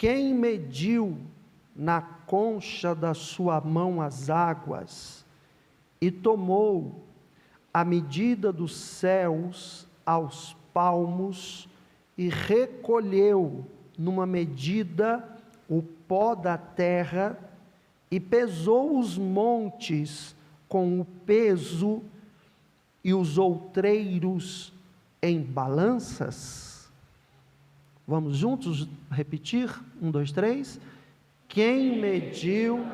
Quem mediu na concha da sua mão as águas e tomou a medida dos céus aos palmos e recolheu numa medida o pó da terra e pesou os montes com o peso e os outreiros em balanças? Vamos juntos repetir? 1, 2, 3. Quem mediu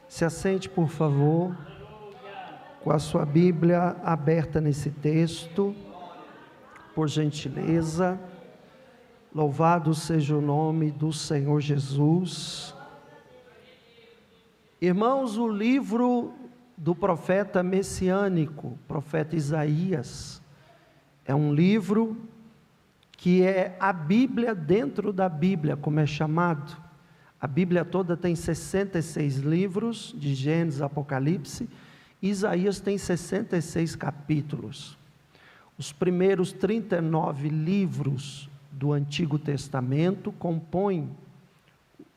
Se assente, por favor, com a sua Bíblia aberta nesse texto, por gentileza. Louvado seja o nome do Senhor Jesus. Irmãos, o livro do profeta messiânico, profeta Isaías, é um livro que é a Bíblia dentro da Bíblia, como é chamado. A Bíblia toda tem 66 livros, de Gênesis a Apocalipse. Isaías tem 66 capítulos. Os primeiros 39 livros do Antigo Testamento compõem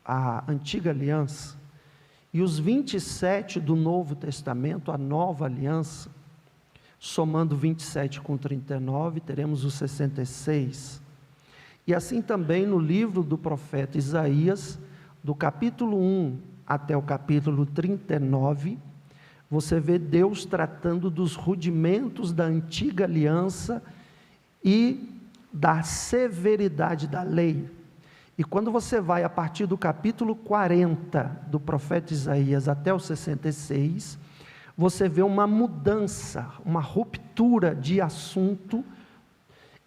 a Antiga Aliança. E os 27 do Novo Testamento, a Nova Aliança. Somando 27 com 39, teremos os 66. E assim também no livro do profeta Isaías, do capítulo 1 até o capítulo 39, você vê Deus tratando dos rudimentos da antiga aliança e da severidade da lei. E quando você vai a partir do capítulo 40 do profeta Isaías até o 66, você vê uma mudança, uma ruptura de assunto,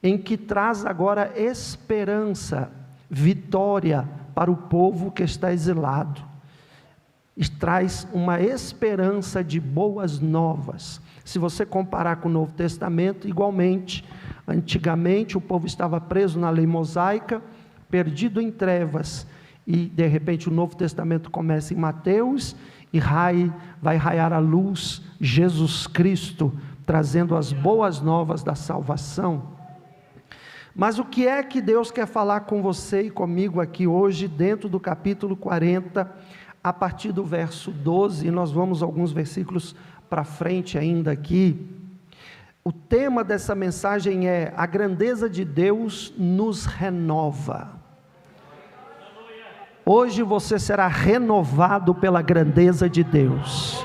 em que traz agora esperança, vitória para o povo que está exilado. E traz uma esperança de boas novas. Se você comparar com o Novo Testamento, igualmente, antigamente o povo estava preso na lei mosaica, perdido em trevas, e de repente o Novo Testamento começa em Mateus, e vai raiar a luz, Jesus Cristo, trazendo as boas novas da salvação. Mas o que é que Deus quer falar com você e comigo aqui hoje, dentro do capítulo 40, a partir do verso 12, e nós vamos alguns versículos para frente ainda aqui. O tema dessa mensagem é: a grandeza de Deus nos renova. Hoje você será renovado pela grandeza de Deus.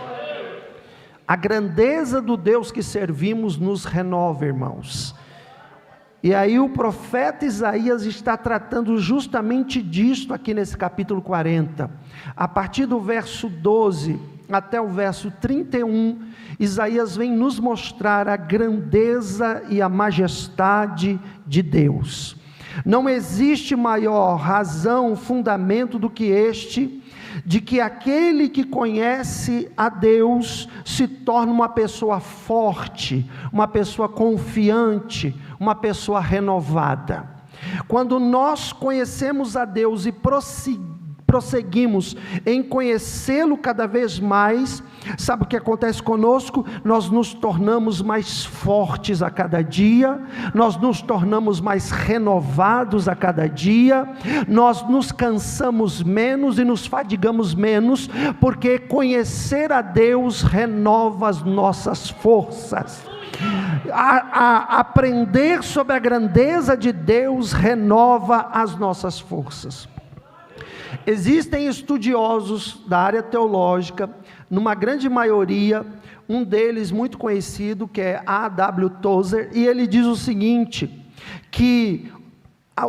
A grandeza do Deus que servimos nos renova, irmãos. E aí o profeta Isaías está tratando justamente disto aqui nesse capítulo 40. A partir do verso 12 até o verso 31, Isaías vem nos mostrar a grandeza e a majestade de Deus. Não existe maior razão, fundamento do que este, de que aquele que conhece a Deus se torna uma pessoa forte, uma pessoa confiante, uma pessoa renovada. Quando nós conhecemos a Deus e prosseguimos em conhecê-lo cada vez mais, sabe o que acontece conosco? Nós nos tornamos mais fortes a cada dia, nós nos tornamos mais renovados a cada dia, nós nos cansamos menos e nos fadigamos menos, porque conhecer a Deus renova as nossas forças. Aprender sobre a grandeza de Deus renova as nossas forças. Existem estudiosos da área teológica, numa grande maioria, um deles muito conhecido, que é A.W. Tozer, e ele diz o seguinte, que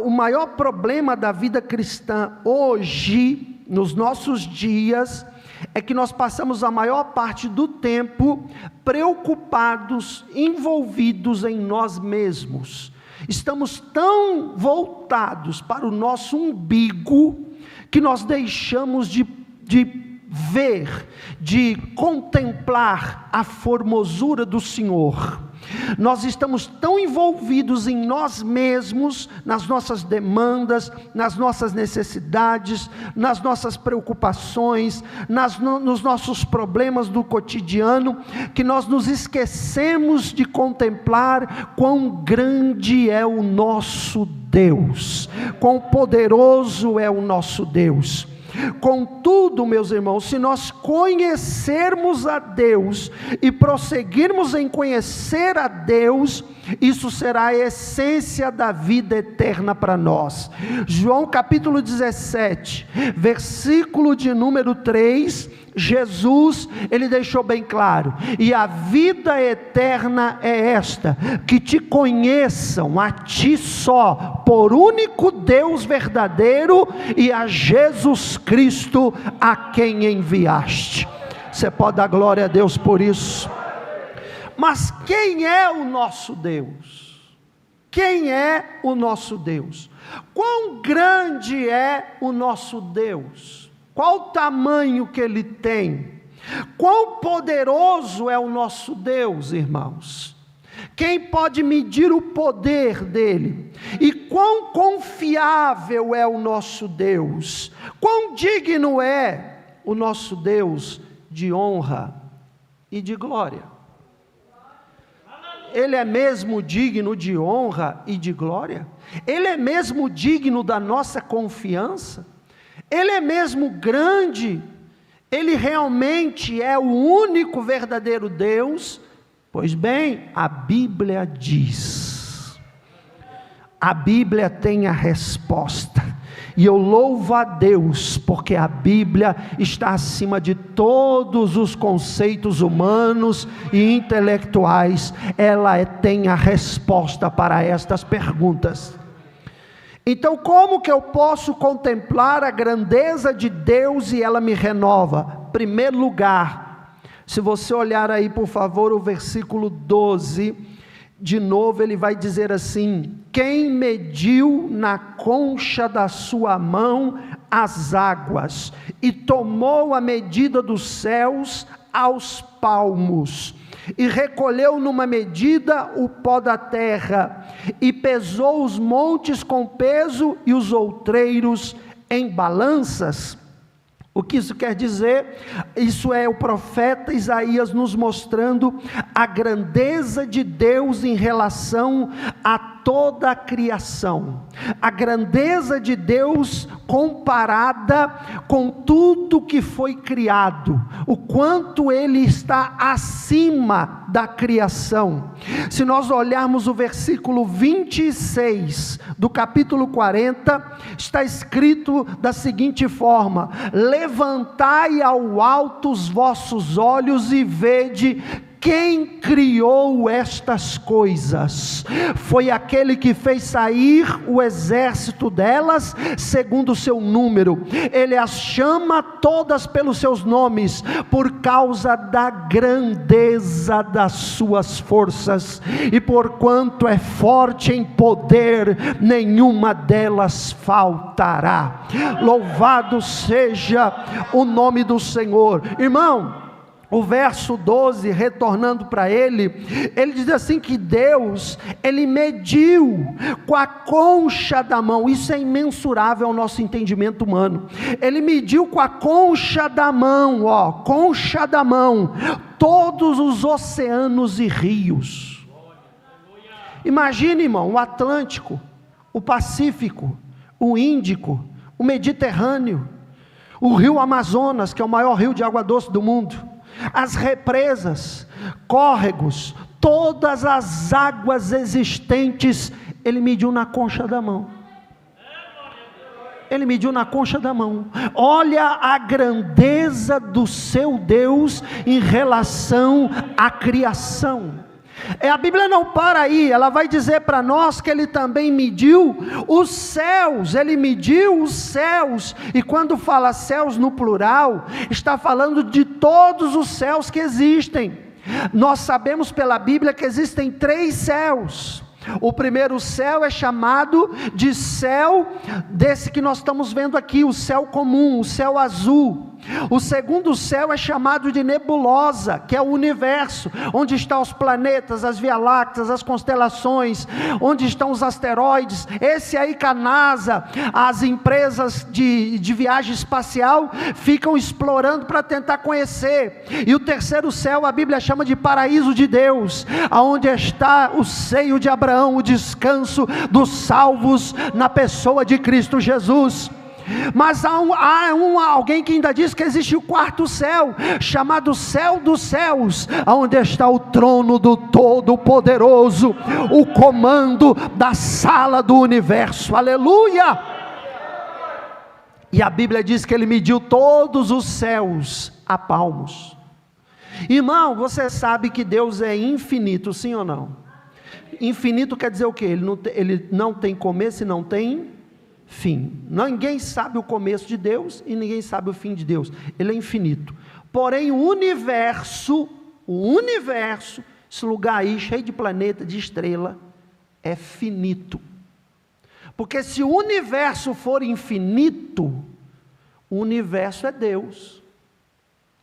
o maior problema da vida cristã hoje, nos nossos dias, é que nós passamos a maior parte do tempo preocupados, envolvidos em nós mesmos. Estamos tão voltados para o nosso umbigo, que nós deixamos de ver, de contemplar a formosura do Senhor. Nós estamos tão envolvidos em nós mesmos, nas nossas demandas, nas nossas necessidades, nas nossas preocupações, nos nossos problemas do cotidiano, que nós nos esquecemos de contemplar quão grande é o nosso Deus, quão poderoso é o nosso Deus. Contudo, meus irmãos, se nós conhecermos a Deus e prosseguirmos em conhecer a Deus, isso será a essência da vida eterna para nós. João capítulo 17, versículo de número 3, Jesus, ele deixou bem claro: e a vida eterna é esta, que te conheçam a ti só, por único Deus verdadeiro, e a Jesus Cristo, a quem enviaste. Você pode dar glória a Deus por isso? Mas quem é o nosso Deus? Quem é o nosso Deus? Quão grande é o nosso Deus? Qual o tamanho que Ele tem? Quão poderoso é o nosso Deus, irmãos? Quem pode medir o poder dEle? E quão confiável é o nosso Deus? Quão digno é o nosso Deus de honra e de glória? Ele é mesmo digno de honra e de glória? Ele é mesmo digno da nossa confiança? Ele é mesmo grande? Ele realmente é o único verdadeiro Deus? Pois bem, a Bíblia diz, a Bíblia tem a resposta, e eu louvo a Deus, porque a Bíblia está acima de todos os conceitos humanos e intelectuais. Ela tem a resposta para estas perguntas. Então, como que eu posso contemplar a grandeza de Deus e ela me renova? Primeiro lugar, se você olhar aí por favor o versículo 12, de novo ele vai dizer assim: quem mediu na concha da sua mão as águas, e tomou a medida dos céus aos palmos, e recolheu numa medida o pó da terra, e pesou os montes com peso, e os outreiros em balanças. O que isso quer dizer? Isso é o profeta Isaías nos mostrando a grandeza de Deus em relação a toda a criação, a grandeza de Deus comparada com tudo que foi criado, o quanto Ele está acima da criação. Se nós olharmos o versículo 26 do capítulo 40, está escrito da seguinte forma: levantai ao alto os vossos olhos e vede quem criou estas coisas. Foi aquele que fez sair o exército delas segundo o seu número. Ele as chama todas pelos seus nomes, por causa da grandeza das suas forças, e porquanto é forte em poder, nenhuma delas faltará. Louvado seja o nome do Senhor. Irmão, o verso 12, retornando para ele diz assim que Deus, Ele mediu com a concha da mão. Isso é imensurável ao nosso entendimento humano. Ele mediu com a concha da mão, concha da mão, todos os oceanos e rios. Imagine, irmão, o Atlântico, o Pacífico, o Índico, o Mediterrâneo, o rio Amazonas, que é o maior rio de água doce do mundo, as represas, córregos, todas as águas existentes, Ele mediu na concha da mão. Ele mediu na concha da mão. Olha a grandeza do seu Deus em relação à criação. A Bíblia não para aí, ela vai dizer para nós que Ele também mediu os céus. Ele mediu os céus, e quando fala céus no plural, está falando de todos os céus que existem. Nós sabemos pela Bíblia que existem 3 céus. O primeiro céu é chamado de céu desse que nós estamos vendo aqui, o céu comum, o céu azul. O segundo céu é chamado de nebulosa, que é o universo, onde estão os planetas, as Via-Lácteas, as constelações, onde estão os asteroides. Esse aí que a NASA, as empresas de viagem espacial, ficam explorando para tentar conhecer. E o terceiro céu, a Bíblia chama de paraíso de Deus, aonde está o seio de Abraão, o descanso dos salvos na pessoa de Cristo Jesus. Mas há alguém que ainda diz que existe o quarto céu, chamado céu dos céus, onde está o trono do Todo-Poderoso, o comando da sala do universo. Aleluia! E a Bíblia diz que ele mediu todos os céus a palmos. Irmão, você sabe que Deus é infinito, sim ou não? Infinito quer dizer o quê? Ele não tem começo e não tem fim. Ninguém sabe o começo de Deus e ninguém sabe o fim de Deus. Ele é infinito. Porém o universo, esse lugar aí cheio de planeta, de estrela, é finito. Porque se o universo for infinito, o universo é Deus.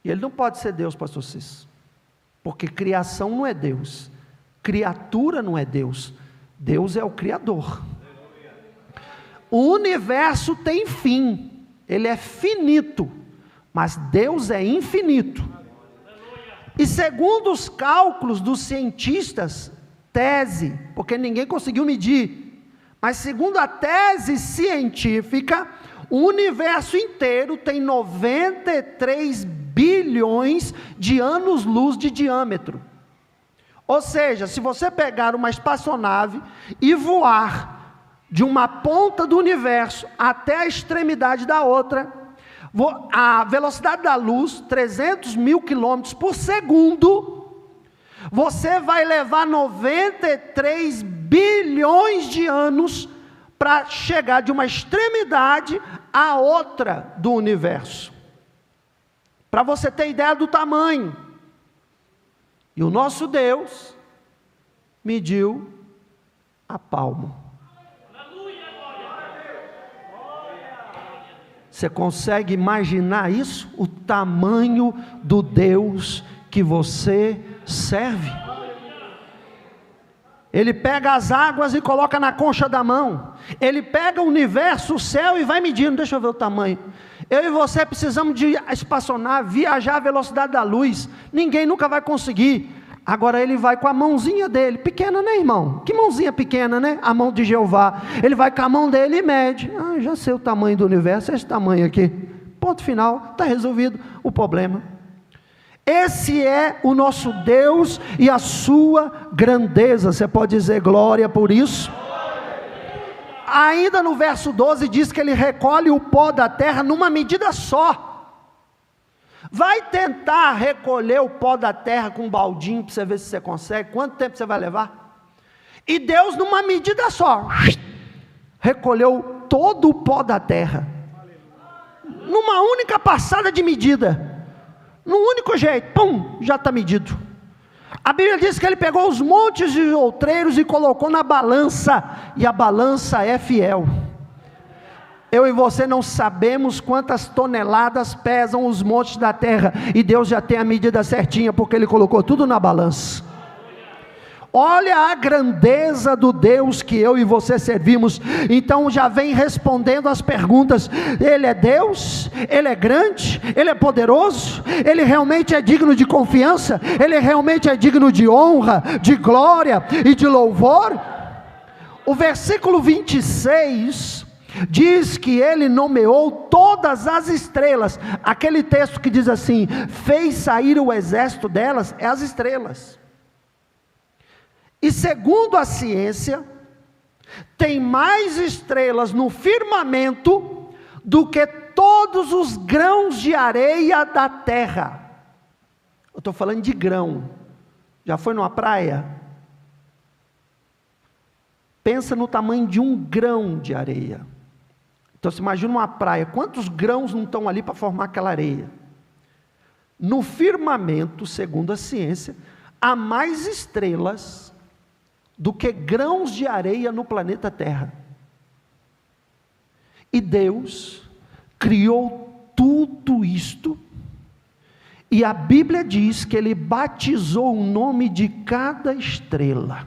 E ele não pode ser Deus, pastor Cis. Porque criação não é Deus. Criatura não é Deus. Deus é o Criador. O universo tem fim, ele é finito, mas Deus é infinito. E segundo os cálculos dos cientistas, tese, porque ninguém conseguiu medir, mas segundo a tese científica, o universo inteiro tem 93 bilhões de anos-luz de diâmetro. Ou seja, se você pegar uma espaçonave e voar de uma ponta do universo até a extremidade da outra, a velocidade da luz, 300 mil quilômetros por segundo, você vai levar 93 bilhões de anos para chegar de uma extremidade à outra do universo. Para você ter ideia do tamanho. E o nosso Deus mediu a palmo. Você consegue imaginar isso? O tamanho do Deus que você serve? Ele pega as águas e coloca na concha da mão. Ele pega o universo, o céu e vai medindo. Deixa eu ver o tamanho. Eu e você precisamos de espaçonave, viajar à velocidade da luz. Ninguém nunca vai conseguir. Agora ele vai com a mãozinha dele, pequena, né, irmão? Que mãozinha pequena, né? A mão de Jeová. Ele vai com a mão dele e mede. Já sei o tamanho do universo, esse tamanho aqui. Ponto final, está resolvido o problema. Esse é o nosso Deus e a sua grandeza. Você pode dizer glória por isso? Ainda no verso 12 diz que ele recolhe o pó da terra numa medida só. Vai tentar recolher o pó da terra com um baldinho para você ver se você consegue. Quanto tempo você vai levar? E Deus, numa medida só, recolheu todo o pó da terra, numa única passada de medida, num único jeito, pum, já está medido. A Bíblia diz que ele pegou os montes de outreiros e colocou na balança, e a balança é fiel. Eu e você não sabemos quantas toneladas pesam os montes da terra, e Deus já tem a medida certinha, porque Ele colocou tudo na balança. Olha a grandeza do Deus que eu e você servimos. Então já vem respondendo as perguntas. Ele é Deus? Ele é grande? Ele é poderoso? Ele realmente é digno de confiança? Ele realmente é digno de honra, de glória e de louvor? O versículo 26 diz que ele nomeou todas as estrelas. Aquele texto que diz assim: fez sair o exército delas, é as estrelas. E segundo a ciência, tem mais estrelas no firmamento do que todos os grãos de areia da terra. Eu estou falando de grão. Já foi numa praia? Pensa no tamanho de um grão de areia. Então você imagina uma praia, quantos grãos não estão ali para formar aquela areia? No firmamento, segundo a ciência, há mais estrelas do que grãos de areia no planeta Terra. E Deus criou tudo isto, e a Bíblia diz que ele batizou o nome de cada estrela.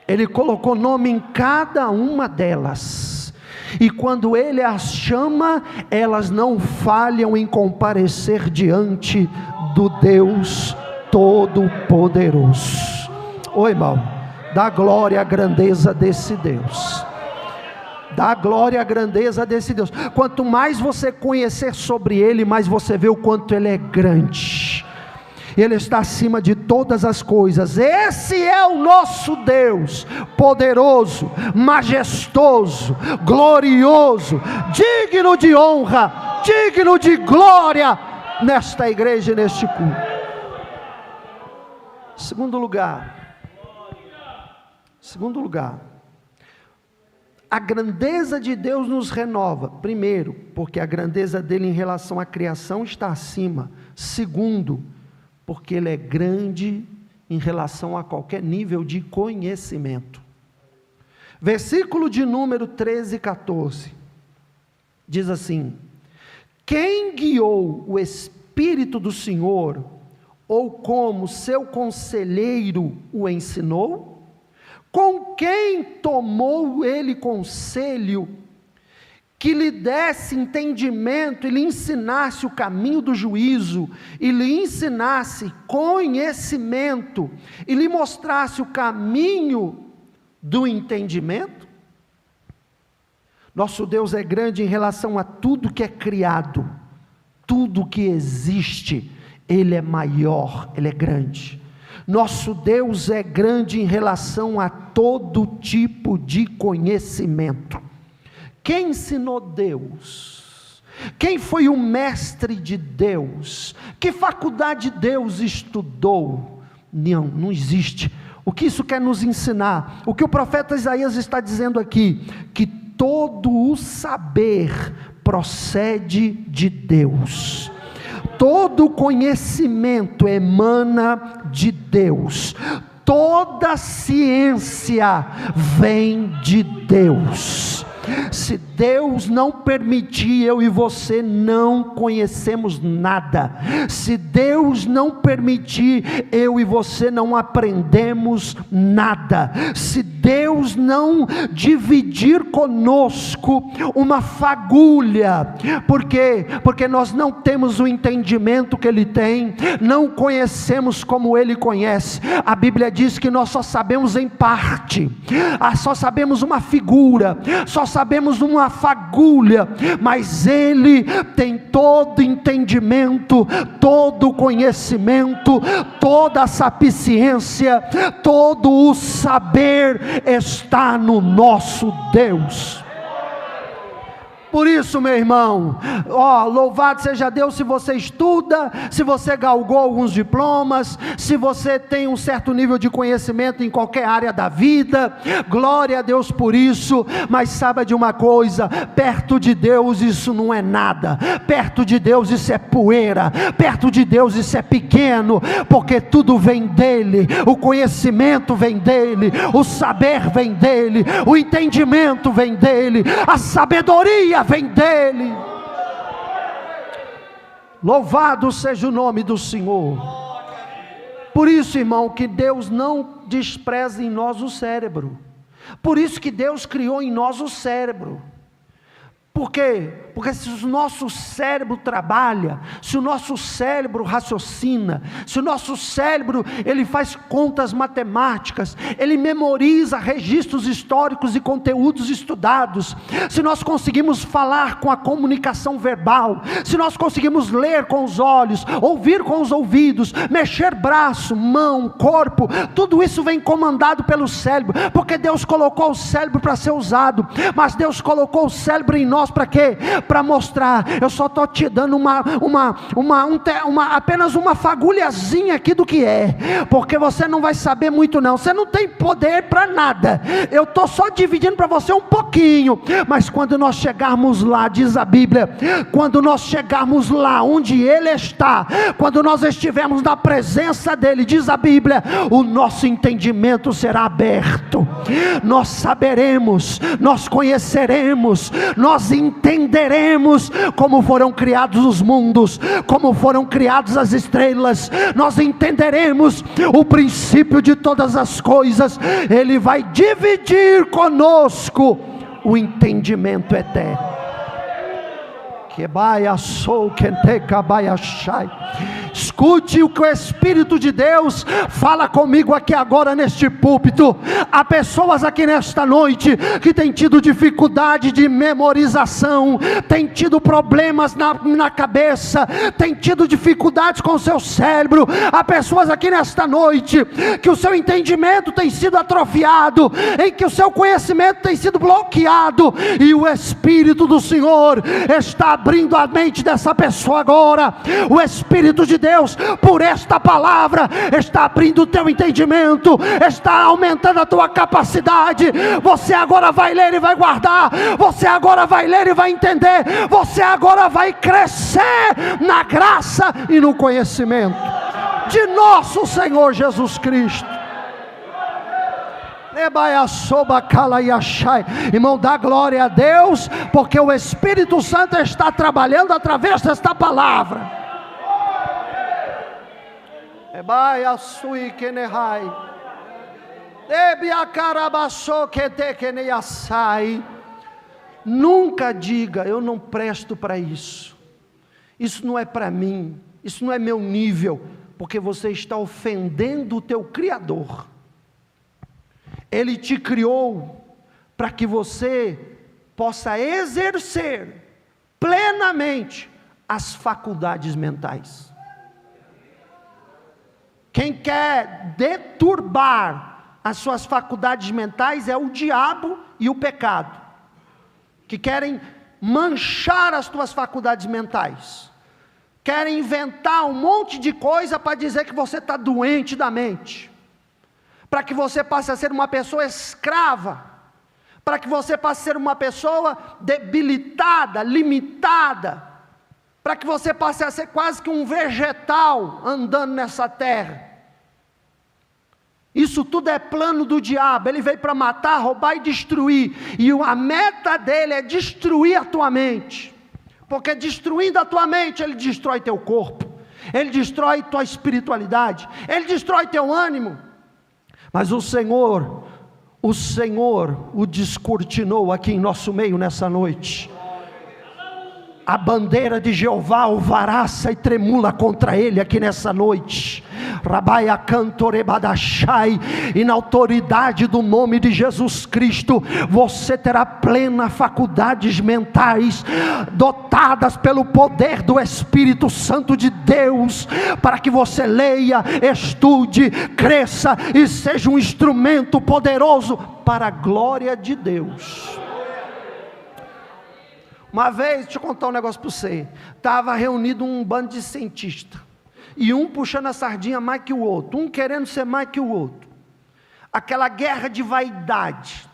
Ele colocou nome em cada uma delas. E quando ele as chama, elas não falham em comparecer diante do Deus Todo-Poderoso. Ô irmão, dá glória à grandeza desse Deus. Dá glória à grandeza desse Deus. Quanto mais você conhecer sobre Ele, mais você vê o quanto Ele é grande. Ele está acima de todas as coisas. Esse é o nosso Deus, poderoso, majestoso, glorioso, digno de honra, digno de glória, nesta igreja e neste culto. Segundo lugar, a grandeza de Deus nos renova. Primeiro, porque a grandeza dele em relação à criação está acima. Segundo, porque ele é grande em relação a qualquer nível de conhecimento. Versículo de número 13 e 14, diz assim: quem guiou o Espírito do Senhor, ou como seu conselheiro o ensinou? Com quem tomou ele conselho, que lhe desse entendimento, e lhe ensinasse o caminho do juízo, e lhe ensinasse conhecimento, e lhe mostrasse o caminho do entendimento? Nosso Deus é grande em relação a tudo que é criado, tudo que existe, Ele é maior, Ele é grande. Nosso Deus é grande em relação a todo tipo de conhecimento. Quem ensinou Deus? Quem foi o mestre de Deus? Que faculdade Deus estudou? Não existe. O que isso quer nos ensinar? O que o profeta Isaías está dizendo aqui? Que todo o saber procede de Deus. Todo conhecimento emana de Deus. Toda ciência vem de Deus. Se Deus não permitir, eu e você não conhecemos nada. Se Deus não permitir, eu e você não aprendemos nada. Se Deus não dividir conosco uma fagulha, por quê? Porque nós não temos o entendimento que Ele tem, não conhecemos como Ele conhece. A Bíblia diz que nós só sabemos em parte, só sabemos uma figura, só sabemos uma fagulha, mas Ele tem todo entendimento, todo conhecimento, toda a sapiência, todo o saber está no nosso Deus. Por isso, meu irmão, louvado seja Deus se você estuda, se você galgou alguns diplomas, se você tem um certo nível de conhecimento em qualquer área da vida, glória a Deus por isso, mas saiba de uma coisa, perto de Deus isso não é nada, perto de Deus isso é poeira, perto de Deus isso é pequeno, porque tudo vem dEle, o conhecimento vem dEle, o saber vem dEle, o entendimento vem dEle, a sabedoria vem dEle. Louvado seja o nome do Senhor. Por isso, irmão, que Deus não despreza em nós o cérebro. Por isso que Deus criou em nós o cérebro. Por quê? Porque se o nosso cérebro trabalha, se o nosso cérebro raciocina, se o nosso cérebro ele faz contas matemáticas, ele memoriza registros históricos e conteúdos estudados, se nós conseguimos falar com a comunicação verbal, se nós conseguimos ler com os olhos, ouvir com os ouvidos, mexer braço, mão, corpo, tudo isso vem comandado pelo cérebro, porque Deus colocou o cérebro para ser usado, mas Deus colocou o cérebro em nós para quê? Para mostrar, eu só estou te dando apenas uma fagulhazinha aqui do que é, porque você não vai saber muito não, você não tem poder para nada, eu estou só dividindo para você um pouquinho, mas quando nós chegarmos lá, diz a Bíblia, quando nós chegarmos lá onde Ele está, quando nós estivermos na presença dEle, diz a Bíblia, o nosso entendimento será aberto, nós saberemos, nós conheceremos, nós entenderemos como foram criados os mundos, como foram criadas as estrelas, nós entenderemos o princípio de todas as coisas. Ele vai dividir conosco o entendimento eterno. Escute o que o Espírito de Deus fala comigo aqui agora neste púlpito. Há pessoas aqui nesta noite que têm tido dificuldade de memorização, têm tido problemas na cabeça, têm tido dificuldades com o seu cérebro. Há pessoas aqui nesta noite que o seu entendimento tem sido atrofiado, em que o seu conhecimento tem sido bloqueado, e o Espírito do Senhor está abrindo a mente dessa pessoa agora. O Espírito de Deus, por esta palavra, está abrindo o teu entendimento, está aumentando a tua capacidade. Você agora vai ler e vai guardar, você agora vai ler e vai entender, você agora vai crescer na graça e no conhecimento de nosso Senhor Jesus Cristo. Irmão, dá glória a Deus, porque o Espírito Santo está trabalhando através desta palavra. Nunca diga: eu não presto para isso, isso não é para mim, isso não é meu nível, porque você está ofendendo o teu Criador. Ele te criou para que você possa exercer plenamente as faculdades mentais. Quem quer deturbar as suas faculdades mentais é o diabo e o pecado, que querem manchar as tuas faculdades mentais, querem inventar um monte de coisa para dizer que você está doente da mente, para que você passe a ser uma pessoa escrava, para que você passe a ser uma pessoa debilitada, limitada, para que você passe a ser quase que um vegetal andando nessa terra. Isso tudo é plano do diabo. Ele veio para matar, roubar e destruir, e a meta dele é destruir a tua mente, porque destruindo a tua mente, ele destrói teu corpo, ele destrói tua espiritualidade, ele destrói teu ânimo. Mas o Senhor o descortinou aqui em nosso meio nessa noite. A bandeira de Jeová alvaraça e tremula contra ele aqui nessa noite. Rabaia cantorebadachai, e na autoridade do nome de Jesus Cristo, você terá plena faculdades mentais, dotadas pelo poder do Espírito Santo de Deus, para que você leia, estude, cresça e seja um instrumento poderoso para a glória de Deus. Uma vez, deixa eu contar um negócio para você. Estava reunido um bando de cientistas, e um puxando a sardinha mais que o outro, um querendo ser mais que o outro. Aquela guerra de vaidade.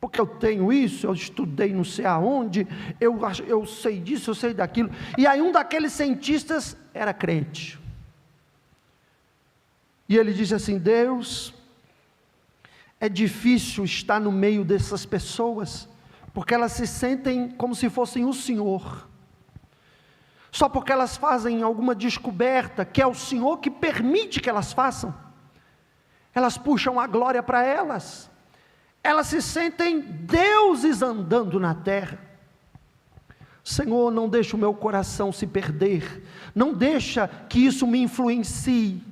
Porque eu tenho isso, eu estudei não sei aonde, eu sei disso, eu sei daquilo. E aí um daqueles cientistas era crente. E ele disse assim: Deus, é difícil estar no meio dessas pessoas, porque elas se sentem como se fossem o Senhor, só porque elas fazem alguma descoberta, que é o Senhor que permite que elas façam, elas puxam a glória para elas, elas se sentem deuses andando na terra. Senhor, não deixa o meu coração se perder, não deixa que isso me influencie.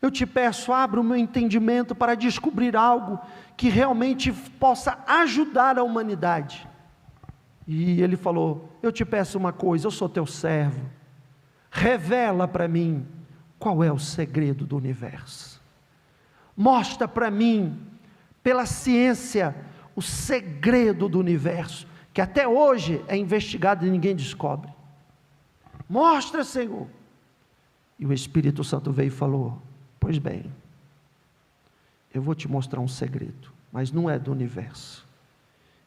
Eu te peço, abra o meu entendimento para descobrir algo que realmente possa ajudar a humanidade. E ele falou: eu te peço uma coisa, eu sou teu servo, revela para mim qual é o segredo do universo, mostra para mim, pela ciência, o segredo do universo, que até hoje é investigado e ninguém descobre. Mostra, Senhor. E o Espírito Santo veio e falou: pois bem, eu vou te mostrar um segredo, mas não é do universo.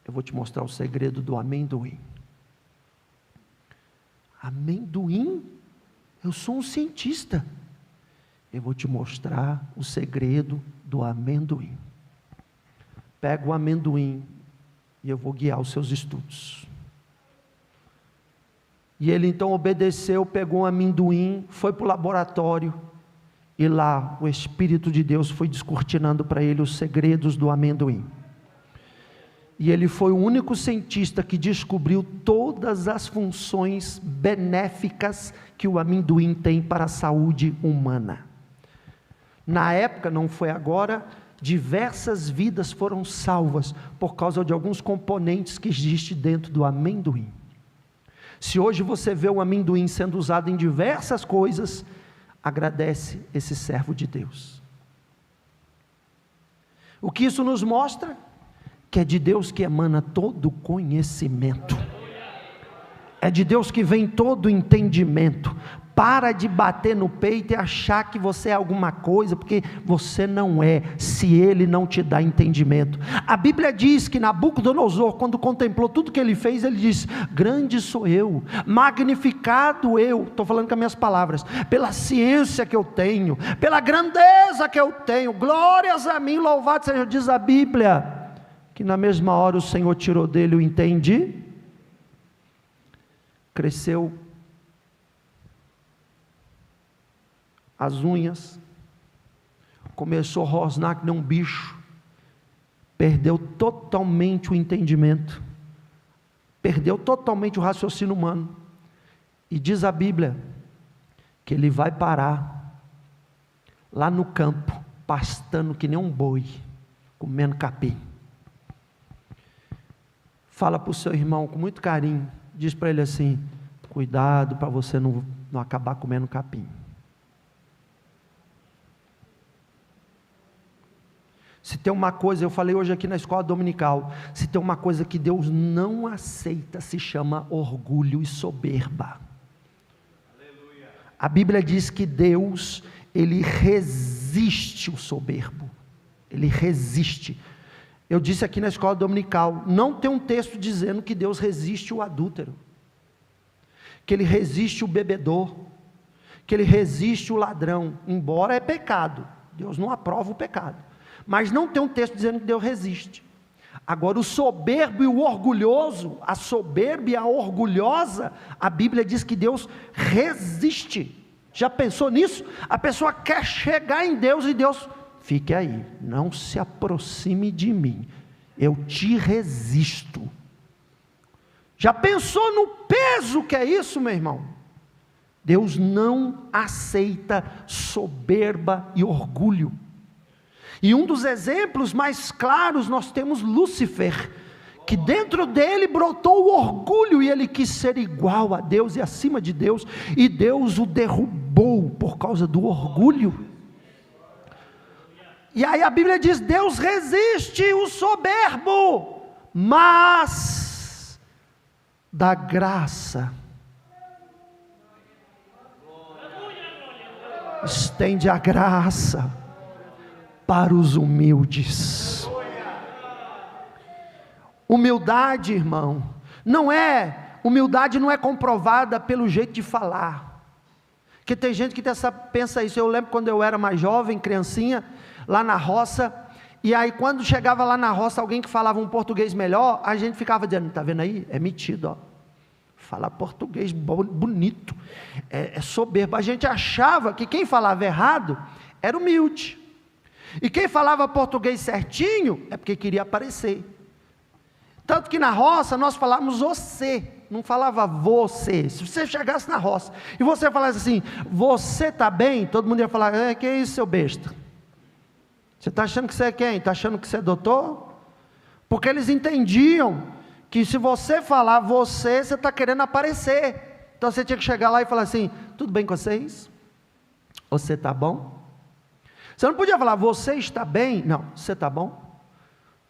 Eu vou te mostrar o segredo do amendoim. Amendoim? Eu sou um cientista. Eu vou te mostrar o segredo do amendoim. Pega o amendoim e eu vou guiar os seus estudos. E ele então obedeceu, pegou um amendoim, foi para o laboratório, e lá o Espírito de Deus foi descortinando para ele os segredos do amendoim. E ele foi o único cientista que descobriu todas as funções benéficas que o amendoim tem para a saúde humana. Na época, não foi agora, diversas vidas foram salvas por causa de alguns componentes que existem dentro do amendoim. Se hoje você vê o amendoim sendo usado em diversas coisas, agradece esse servo de Deus. O que isso nos mostra? Que é de Deus que emana todo conhecimento, é de Deus que vem todo entendimento. Para de bater no peito e achar que você é alguma coisa, porque você não é, se Ele não te dá entendimento. A Bíblia diz que Nabucodonosor, quando contemplou tudo que ele fez, ele diz: grande sou eu, magnificado eu, estou falando com as minhas palavras, pela ciência que eu tenho, pela grandeza que eu tenho, glórias a mim, louvado seja. Diz a Bíblia, que na mesma hora o Senhor tirou dele o entende, cresceu as unhas, começou a rosnar que nem um bicho, perdeu totalmente o entendimento, perdeu totalmente o raciocínio humano, e diz a Bíblia, que ele vai parar, lá no campo, pastando que nem um boi, comendo capim. Fala para o seu irmão com muito carinho, diz para ele assim: cuidado para você não acabar comendo capim. Se tem uma coisa, eu falei hoje aqui na escola dominical, se tem uma coisa que Deus não aceita, se chama orgulho e soberba. Aleluia. A Bíblia diz que Deus, Ele resiste o soberbo, Ele resiste. Eu disse aqui na escola dominical, não tem um texto dizendo que Deus resiste o adúltero, que Ele resiste o bebedor, que Ele resiste o ladrão, embora é pecado, Deus não aprova o pecado. Mas não tem um texto dizendo que Deus resiste. Agora o soberbo e o orgulhoso, a soberba e a orgulhosa, a Bíblia diz que Deus resiste. Já pensou nisso? A pessoa quer chegar em Deus e Deus, fique aí, não se aproxime de mim, eu te resisto. Já pensou no peso que é isso, meu irmão? Deus não aceita soberba e orgulho. E um dos exemplos mais claros, nós temos Lúcifer, que dentro dele brotou o orgulho, e ele quis ser igual a Deus e acima de Deus, e Deus o derrubou por causa do orgulho. E aí a Bíblia diz: Deus resiste o soberbo, mas dá graça, estende a graça para os humildes. Humildade, irmão, humildade não é comprovada pelo jeito de falar, porque tem gente que pensa isso. Eu lembro quando eu era mais jovem, criancinha, lá na roça, e aí quando chegava lá na roça, alguém que falava um português melhor, a gente ficava dizendo: está vendo aí? É metido, ó, fala português bonito, é soberbo. A gente achava que quem falava errado era humilde, e quem falava português certinho é porque queria aparecer. Tanto que na roça nós falávamos você, não falava você. Se você chegasse na roça e você falasse assim: você está bem? Todo mundo ia falar: que é isso, seu besta? Você está achando que você é quem? Está achando que você é doutor? Porque eles entendiam que se você falar você está querendo aparecer. Então você tinha que chegar lá e falar assim: tudo bem com vocês? Você está bom? Você não podia falar: você está bem? Não, você está bom?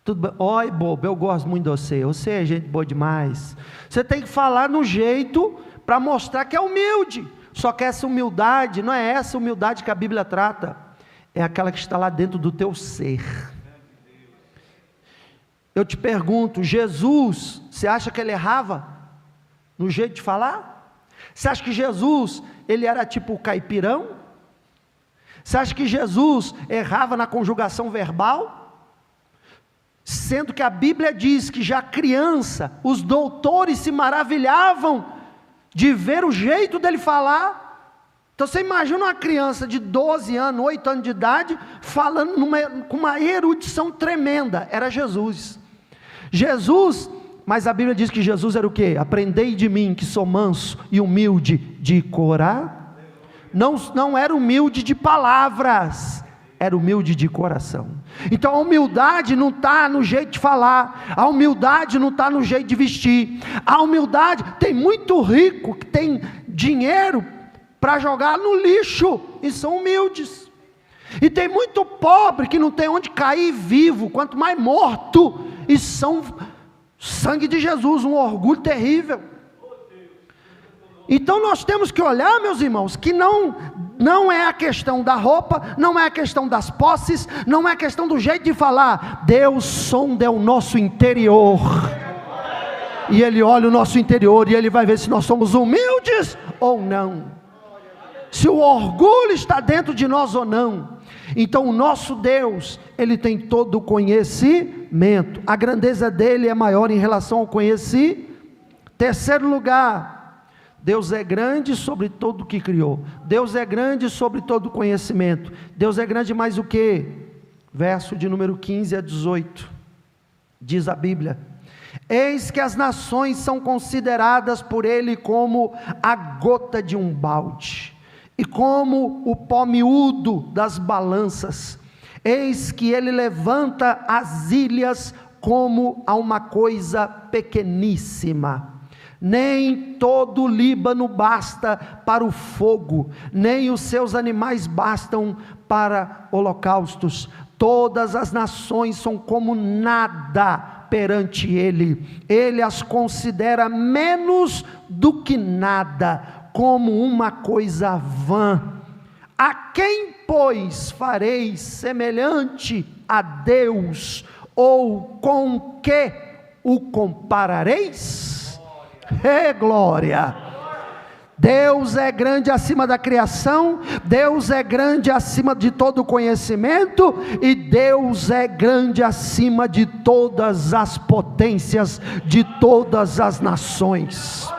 Tudo bem? Oi, bobo, eu gosto muito de você, você é gente boa demais. Você tem que falar no jeito para mostrar que é humilde. Só que essa humildade, não é essa humildade que a Bíblia trata, é aquela que está lá dentro do teu ser. Eu te pergunto, Jesus, você acha que ele errava no jeito de falar? Você acha que Jesus, ele era tipo caipirão? Você acha que Jesus errava na conjugação verbal? sendo que a Bíblia diz que já criança, os doutores se maravilhavam de ver o jeito dele falar. Então você imagina uma criança de 12 anos, 8 anos de idade, falando com uma erudição tremenda. Era Jesus. Mas a Bíblia diz que Jesus era o quê? Aprendei de mim, que sou manso e humilde de coração. Não era humilde de palavras, era humilde de coração. Então a humildade não está no jeito de falar, a humildade não está no jeito de vestir. A humildade, tem muito rico que tem dinheiro para jogar no lixo e são humildes. E tem muito pobre que não tem onde cair vivo, quanto mais morto, e são sangue de Jesus, um orgulho terrível. Então nós temos que olhar, meus irmãos, que não é a questão da roupa, não é a questão das posses, não é a questão do jeito de falar. Deus sonda o nosso interior, e Ele olha o nosso interior, e Ele vai ver se nós somos humildes ou não, se o orgulho está dentro de nós ou não. Então o nosso Deus, Ele tem todo o conhecimento, a grandeza dEle é maior em relação ao conhecimento. Terceiro lugar, Deus é grande sobre todo o que criou. Deus é grande sobre todo o conhecimento. Deus é grande mais o que? Verso de número 15 a 18. Diz a Bíblia: eis que as nações são consideradas por Ele como a gota de um balde, e como o pó miúdo das balanças. Eis que Ele levanta as ilhas como a uma coisa pequeníssima. Nem todo o Líbano basta para o fogo, nem os seus animais bastam para holocaustos. Todas as nações são como nada perante Ele. Ele as considera menos do que nada, como uma coisa vã. A quem, pois, fareis semelhante a Deus? Ou com que o comparareis? Glória! Deus é grande acima da criação, Deus é grande acima de todo conhecimento, e Deus é grande acima de todas as potências, de todas as nações.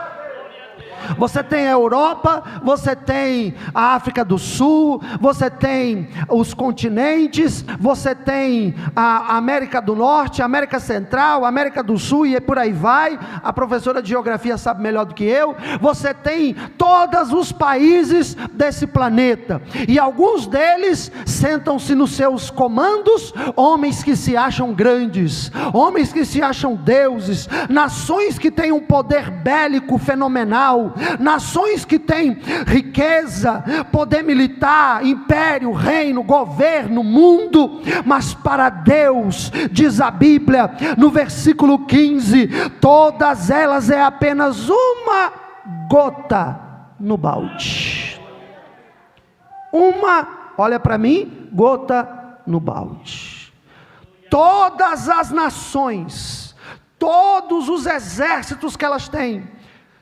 Você tem a Europa, você tem a África do Sul, você tem os continentes, você tem a América do Norte, a América Central, a América do Sul, e por aí vai. A professora de geografia sabe melhor do que eu. Você tem todos os países desse planeta, e alguns deles sentam-se nos seus comandos homens que se acham grandes, homens que se acham deuses, nações que têm um poder bélico fenomenal, nações que têm riqueza, poder militar, império, reino, governo, mundo. Mas para Deus, diz a Bíblia no versículo 15, todas elas é apenas uma gota no balde. Olha para mim, gota no balde. Todas as nações, todos os exércitos que elas têm,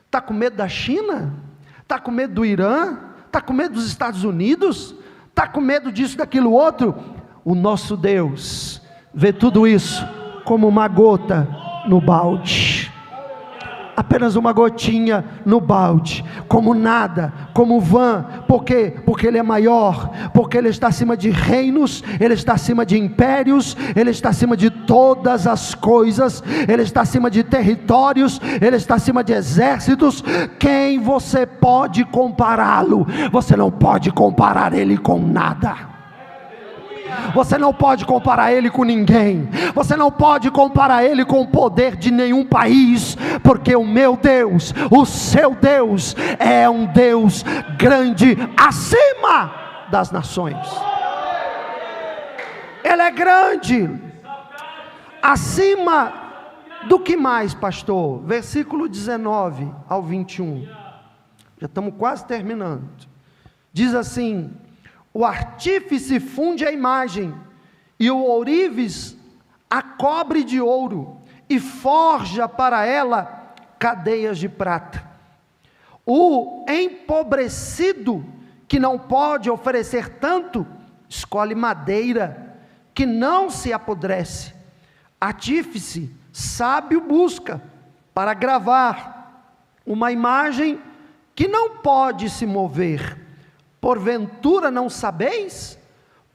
está com medo da China? Está com medo do Irã? Está com medo dos Estados Unidos? Está com medo disso, daquilo outro? O nosso Deus vê tudo isso como uma gota no balde. Apenas uma gotinha no balde, como nada, como vã. Por quê? Porque Ele é maior, porque Ele está acima de reinos, Ele está acima de impérios, Ele está acima de todas as coisas, Ele está acima de territórios, Ele está acima de exércitos. Quem você pode compará-lo? Você não pode comparar Ele com nada. Você não pode comparar Ele com ninguém. Você não pode comparar Ele com o poder de nenhum país, porque o meu Deus, o seu Deus, é um Deus grande acima das nações. Ele é grande acima do que mais, pastor? Versículo 19 ao 21. Já estamos quase terminando. Diz assim: o artífice funde a imagem, e o ourives a cobre de ouro, e forja para ela cadeias de prata. O empobrecido, que não pode oferecer tanto, escolhe madeira, que não se apodrece. artífice sábio busca para gravar uma imagem que não pode se mover. Porventura não sabeis?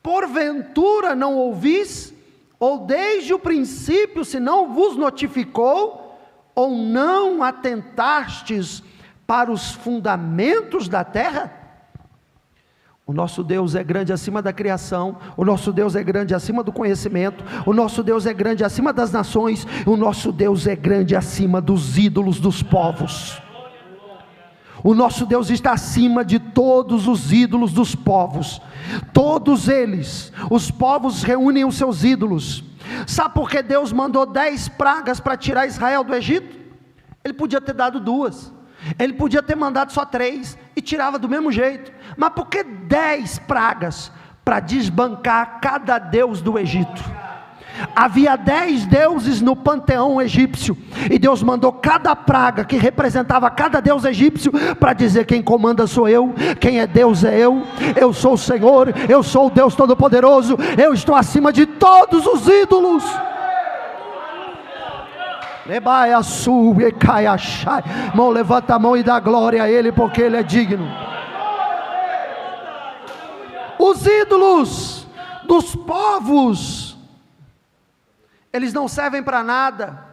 Porventura não ouvis? Ou desde o princípio se não vos notificou? Ou não atentastes para os fundamentos da terra? O nosso Deus é grande acima da criação, o nosso Deus é grande acima do conhecimento, o nosso Deus é grande acima das nações, o nosso Deus é grande acima dos ídolos dos povos. O nosso Deus está acima de todos os ídolos dos povos. Todos eles, os povos reúnem os seus ídolos. Sabe por que Deus mandou 10 pragas para tirar Israel do Egito? Ele podia ter dado 2, ele podia ter mandado só 3 e tirava do mesmo jeito. Mas por que 10 pragas? Para desbancar cada deus do Egito. Havia 10 deuses no panteão egípcio, e Deus mandou cada praga que representava cada deus egípcio, para dizer: quem comanda sou eu, quem é Deus é eu sou o Senhor, eu sou o Deus Todo-Poderoso, eu estou acima de todos os ídolos. Irmão, levanta a mão e dá glória a Ele, porque Ele é digno. Os ídolos dos povos, eles não servem para nada.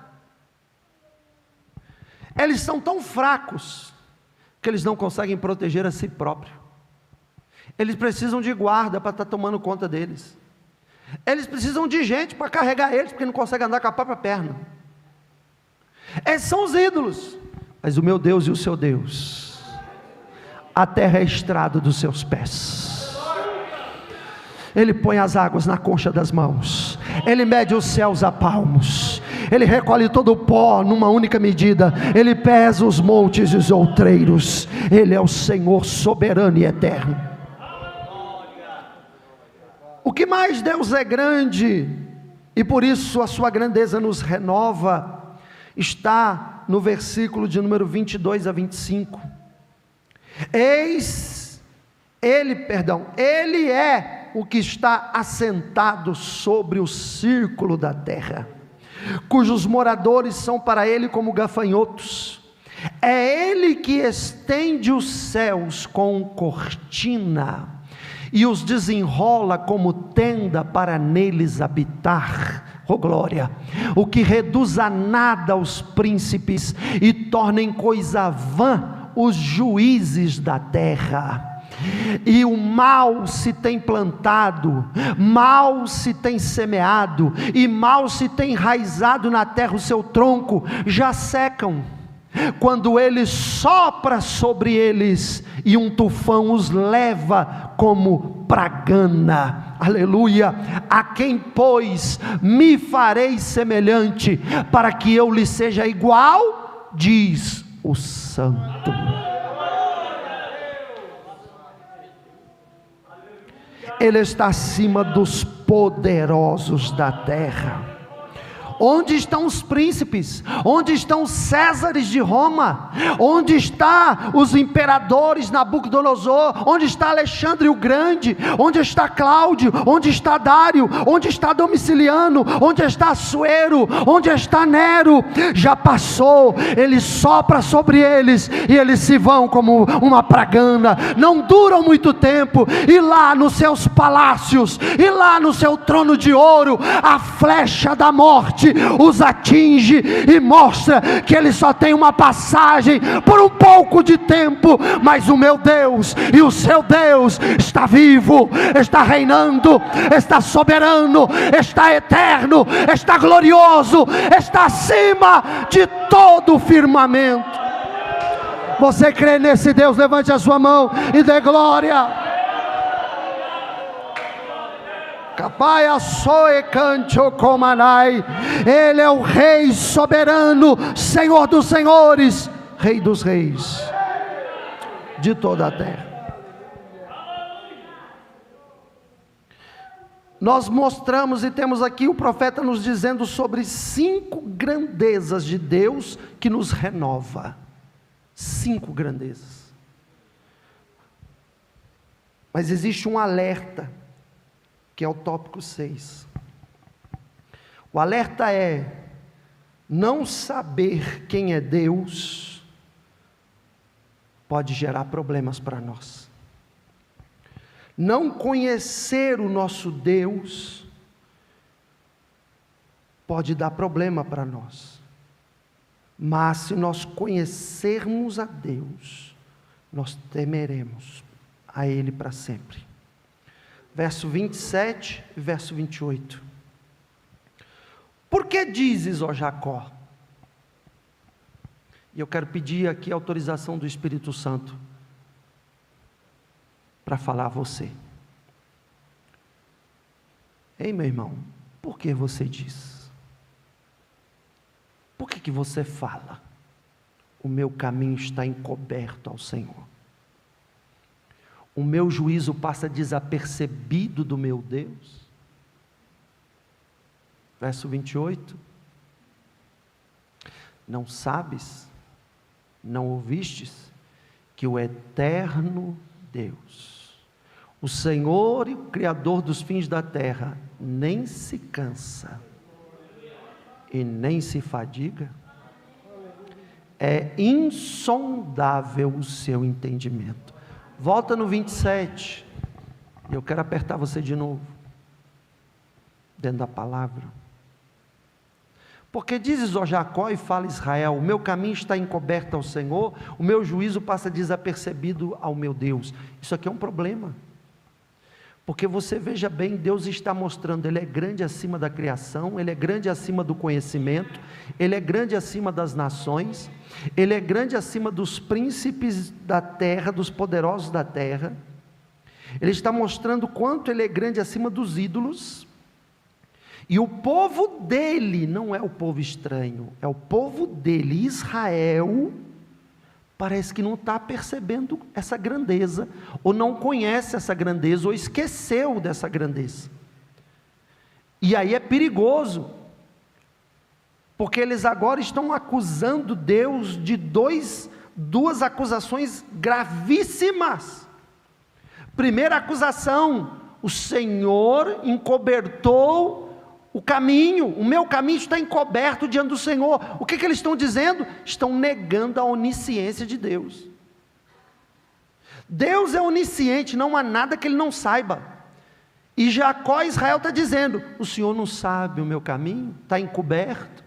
Eles são tão fracos que eles não conseguem proteger a si próprios. Eles precisam de guarda para estar tomando conta deles. Eles precisam de gente para carregar eles, porque não conseguem andar com a própria perna. Esses são os ídolos. Mas o meu Deus e o seu Deus, a terra é estrado dos seus pés. Ele põe as águas na concha das mãos, Ele mede os céus a palmos, Ele recolhe todo o pó numa única medida, Ele pesa os montes e os outreiros. Ele é o Senhor soberano e eterno. O que mais Deus é grande, e por isso a sua grandeza nos renova, está no versículo de número 22 a 25. Ele é o que está assentado sobre o círculo da terra, cujos moradores são para ele como gafanhotos. É ele que estende os céus com cortina e os desenrola como tenda para neles habitar. Oh glória! O que reduz a nada os príncipes e torna em coisa vã os juízes da terra. E o mal se tem plantado, mal se tem semeado, e mal se tem enraizado na terra o seu tronco, já secam, quando ele sopra sobre eles, e um tufão os leva como pragana. Aleluia! A quem, pois, me farei semelhante, para que eu lhe seja igual, diz o Santo. Ele está acima dos poderosos da terra. Onde estão os príncipes? Onde estão os Césares de Roma? Onde estão os imperadores Nabucodonosor? Onde está Alexandre o Grande? Onde está Cláudio? Onde está Dário? Onde está Domiciliano? Onde está Assuero? Onde está Nero? Já passou. Ele sopra sobre eles e eles se vão como uma pragana, não duram muito tempo, e lá nos seus palácios, e lá no seu trono de ouro, a flecha da morte os atinge e mostra que ele só tem uma passagem por um pouco de tempo. Mas o meu Deus e o seu Deus está vivo, está reinando, está soberano, está eterno, está glorioso, está acima de todo o firmamento. Você crê nesse Deus? Levante a sua mão e dê glória. Ele é o Rei soberano, Senhor dos senhores, Rei dos reis de toda a terra. Nós mostramos e temos aqui o profeta nos dizendo sobre 5 grandezas de Deus que nos renova. 5 grandezas. Mas existe um alerta, que é o tópico 6. O alerta é: não saber quem é Deus pode gerar problemas para nós. Não conhecer o nosso Deus pode dar problema para nós. Mas se nós conhecermos a Deus, nós temeremos a Ele para sempre. Verso 27 e verso 28. Por que dizes, ó Jacó? E eu quero pedir aqui a autorização do Espírito Santo para falar a você. Ei, meu irmão, por que você diz? Por que você fala? O meu caminho está encoberto ao Senhor. O meu juízo passa desapercebido do meu Deus. Verso 28. Não sabes, não ouvistes, que o eterno Deus, o Senhor e o Criador dos fins da terra, nem se cansa e nem se fadiga? É insondável o seu entendimento. Volta no 27. Eu quero apertar você de novo, dentro da palavra. Porque dizes, ó Jacó, e fala Israel: o meu caminho está encoberto ao Senhor, o meu juízo passa desapercebido ao meu Deus. Isso aqui é um problema. Porque você veja bem, Deus está mostrando, Ele é grande acima da criação, Ele é grande acima do conhecimento, Ele é grande acima das nações, Ele é grande acima dos príncipes da terra, dos poderosos da terra. Ele está mostrando quanto Ele é grande acima dos ídolos. E o povo dele não é o povo estranho, é o povo dele, Israel. Parece que não está percebendo essa grandeza, ou não conhece essa grandeza, ou esqueceu dessa grandeza. E aí é perigoso, porque eles agora estão acusando Deus de duas acusações gravíssimas. Primeira acusação: o Senhor encobertou o caminho, o meu caminho está encoberto diante do Senhor. O que eles estão dizendo? Estão negando a onisciência de Deus. Deus é onisciente, não há nada que Ele não saiba. E Jacó e Israel está dizendo: o Senhor não sabe o meu caminho? Está encoberto.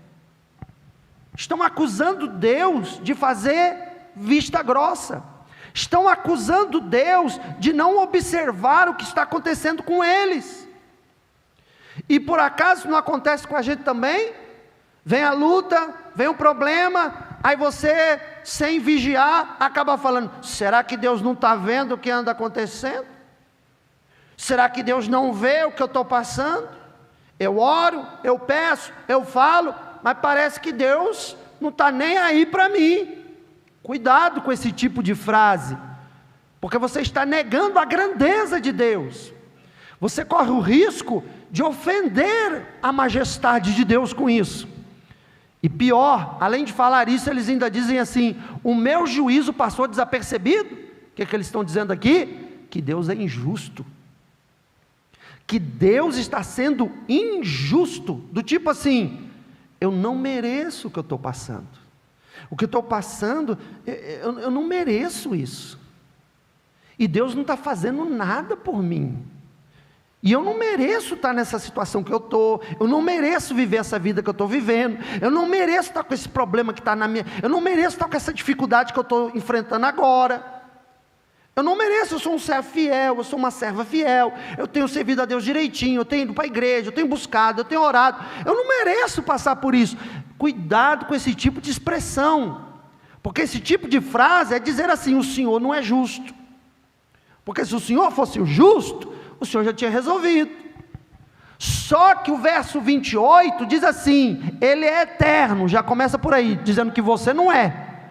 Estão acusando Deus de fazer vista grossa. Estão acusando Deus de não observar o que está acontecendo com eles. E por acaso não acontece com a gente também? Vem a luta, vem o problema, aí você, sem vigiar, acaba falando: será que Deus não está vendo o que anda acontecendo? Será que Deus não vê o que eu estou passando? Eu oro, eu peço, eu falo, mas parece que Deus não está nem aí para mim. Cuidado com esse tipo de frase, porque você está negando a grandeza de Deus. Você corre o risco de ofender a majestade de Deus com isso. E pior, além de falar isso, eles ainda dizem assim: o meu juízo passou desapercebido. O que eles estão dizendo aqui? Que Deus é injusto. Que Deus está sendo injusto, do tipo assim: eu não mereço o que eu estou passando. O que eu estou passando, eu não mereço isso. E Deus não está fazendo nada por mim. E eu não mereço estar nessa situação que eu estou, eu não mereço viver essa vida que eu estou vivendo, eu não mereço estar com esse problema que está na minha, eu não mereço estar com essa dificuldade que eu estou enfrentando agora, eu não mereço, eu sou um servo fiel, eu sou uma serva fiel, eu tenho servido a Deus direitinho, eu tenho ido para a igreja, eu tenho buscado, eu tenho orado, eu não mereço passar por isso. Cuidado com esse tipo de expressão, porque esse tipo de frase é dizer assim: o Senhor não é justo, porque se o Senhor fosse o justo, o Senhor já tinha resolvido. Só que o verso 28 diz assim: Ele é eterno, já começa por aí, dizendo que você não é.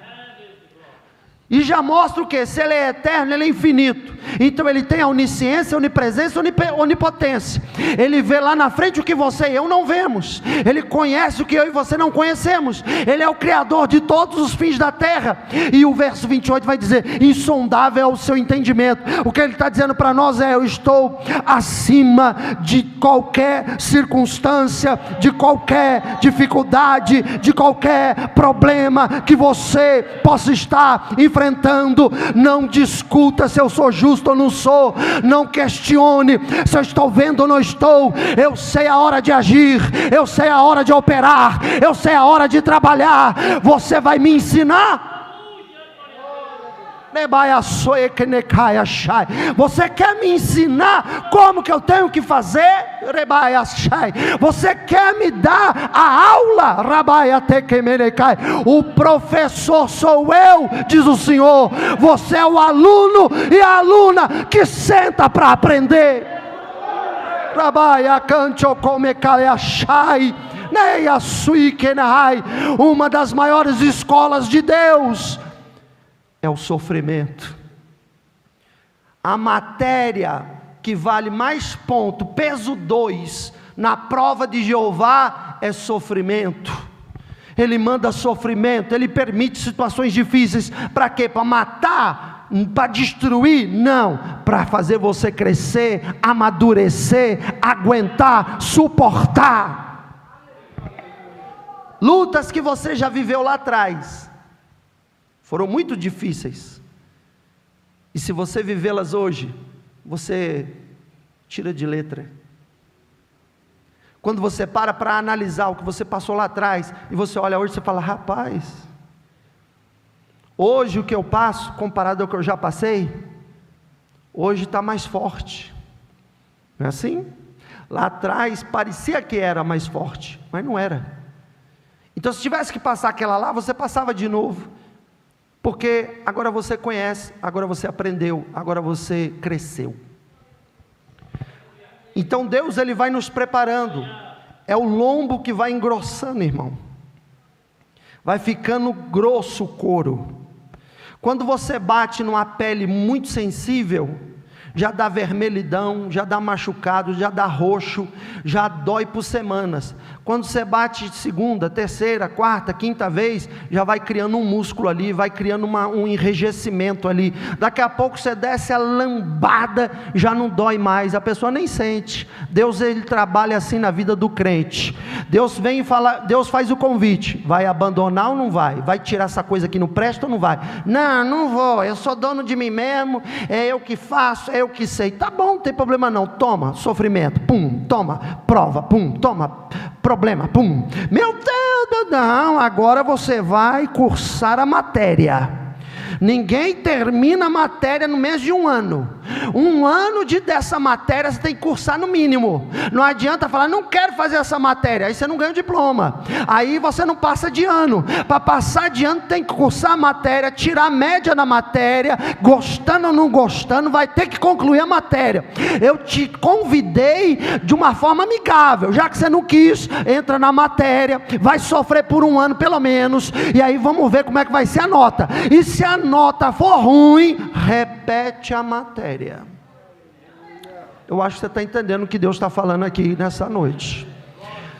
E já mostra o que? Se ele é eterno, ele é infinito. Então ele tem a onisciência, onipresença, onipotência. Ele vê lá na frente o que você e eu não vemos. Ele conhece o que eu e você não conhecemos. Ele é o Criador de todos os fins da terra. E o verso 28 vai dizer: insondável é o seu entendimento. O que ele está dizendo para nós é: eu estou acima de qualquer circunstância, de qualquer dificuldade, de qualquer problema que você possa estar enfrentando. Não discuta se eu sou justo ou não sou, não questione se eu estou vendo ou não estou. Eu sei a hora de agir, eu sei a hora de operar, eu sei a hora de trabalhar. Você vai me ensinar? Você quer me ensinar como que eu tenho que fazer? Você quer me dar a aula? O professor sou eu, diz o Senhor. Você é o aluno e a aluna que senta para aprender. Uma das maiores escolas de Deus é o sofrimento. A matéria que vale mais ponto, peso 2, na prova de Jeová é sofrimento. Ele manda sofrimento, ele permite situações difíceis. Para quê? Para matar? Para destruir? Não, para fazer você crescer, amadurecer, aguentar, suportar. Lutas que você já viveu lá atrás foram muito difíceis, e se você vivê-las hoje, você tira de letra. Quando você para analisar o que você passou lá atrás, e você olha hoje, você fala: rapaz, hoje o que eu passo, comparado ao que eu já passei, hoje está mais forte. Não é assim? Lá atrás parecia que era mais forte, mas não era. Então se tivesse que passar aquela lá, você passava de novo. Porque agora você conhece, agora você aprendeu, agora você cresceu. Então Deus, ele vai nos preparando. É o lombo que vai engrossando, irmão. Vai ficando grosso o couro. Quando você bate numa pele muito sensível, já dá vermelhidão, já dá machucado, já dá roxo, já dói por semanas. Quando você bate segunda, terceira, quarta, quinta vez, já vai criando um músculo ali, vai criando um enrijecimento ali. Daqui a pouco você desce a lambada, já não dói mais, a pessoa nem sente. Deus, ele trabalha assim na vida do crente. Deus vem e fala, Deus faz o convite: vai abandonar ou não vai? Vai tirar essa coisa que não presta ou não vai? Não, não vou, eu sou dono de mim mesmo, é eu que faço, é eu que sei. Tá bom, não tem problema não. Toma sofrimento, pum, toma prova, pum, toma problema, pum. Meu Deus, não, agora você vai cursar a matéria. Ninguém termina a matéria no mês de um ano. Um ano dessa matéria você tem que cursar no mínimo. Não adianta falar: não quero fazer essa matéria. Aí você não ganha o diploma. Aí você não passa de ano. Para passar de ano tem que cursar a matéria, tirar a média na matéria, gostando ou não gostando, vai ter que concluir a matéria. Eu te convidei de uma forma amigável. Já que você não quis, entra na matéria, vai sofrer por um ano pelo menos, e aí vamos ver como é que vai ser a nota. E se a nota for ruim, repete a matéria. Eu acho que você está entendendo o que Deus está falando aqui nessa noite.